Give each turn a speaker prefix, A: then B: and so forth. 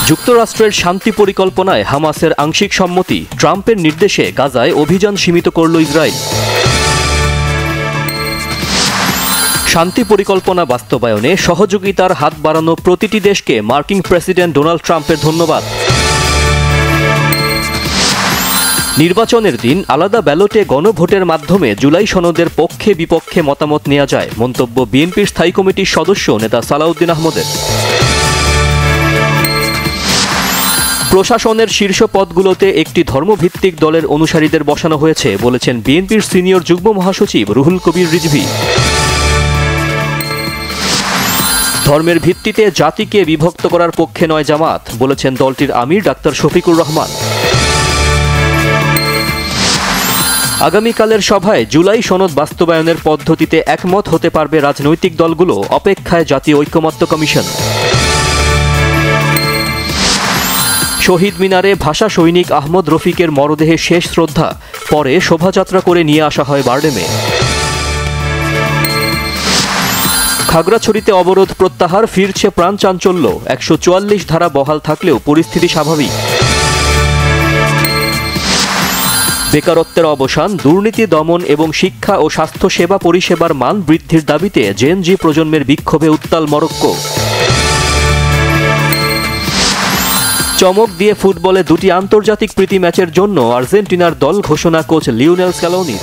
A: যুক্তরাষ্ট্রের শান্তি পরিকল্পনায় হামাসের আংশিক সম্মতি, ট্রাম্পের নির্দেশে গাজায় অভিযান সীমিত করল ইসরায়েল। শান্তি পরিকল্পনা বাস্তবায়নে সহযোগিতার হাত বাড়ানো প্রতিটি দেশকে মার্কিন প্রেসিডেন্ট ডোনাল্ড ট্রাম্পের ধন্যবাদ। নির্বাচনের দিন আলাদা ব্যালটে গণভোটের মাধ্যমে জুলাই সনদের পক্ষে বিপক্ষে মতামত নেওয়া যায়, মন্তব্য বিএনপির স্থায়ী কমিটির সদস্য নেতা সালাউদ্দিন আহমদের। প্রশাসনের শীর্ষ পদগুলোতে একটি ধর্মভিত্তিক দলের অনুসারীদের বসানো হয়েছে বলেছেন বিএনপির সিনিয়র যুগ্ম মহাসচিব রুহুল কবির রিজভী। ধর্মের ভিত্তিতে জাতিকে বিভক্ত করার পক্ষে নয় জামাত, বলেছেন দলটির আমির ডাক্তার শফিকুর রহমান। আগামীকালের সভায় জুলাই সনদ বাস্তবায়নের পদ্ধতিতে একমত হতে পারবে রাজনৈতিক দলগুলো, অপেক্ষায় জাতীয় ঐকমত্য কমিশন। শহীদ মিনারে ভাষা সৈনিক আহমদ রফিকের মরদেহে শেষ শ্রদ্ধা, পরে শোভাযাত্রা করে নিয়ে আসা হয় বারডেমে। খাগড়াছড়িতে অবরোধ প্রত্যাহার, ফিরছে প্রাণ চাঞ্চল্য, 144 ধারা বহাল থাকলেও পরিস্থিতি স্বাভাবিক। বেকারত্বের অবসান, দুর্নীতি দমন এবং শিক্ষা ও স্বাস্থ্য সেবা পরিষেবার মান বৃদ্ধির দাবিতে জেনজি প্রজন্মের বিক্ষোভে উত্তাল মরক্কো। চমক দিয়ে ফুটবলে দুটি আন্তর্জাতিক প্রীতি ম্যাচের জন্য আর্জেন্টিনার দল ঘোষণা কোচ লিওনেল স্ক্যালোনি।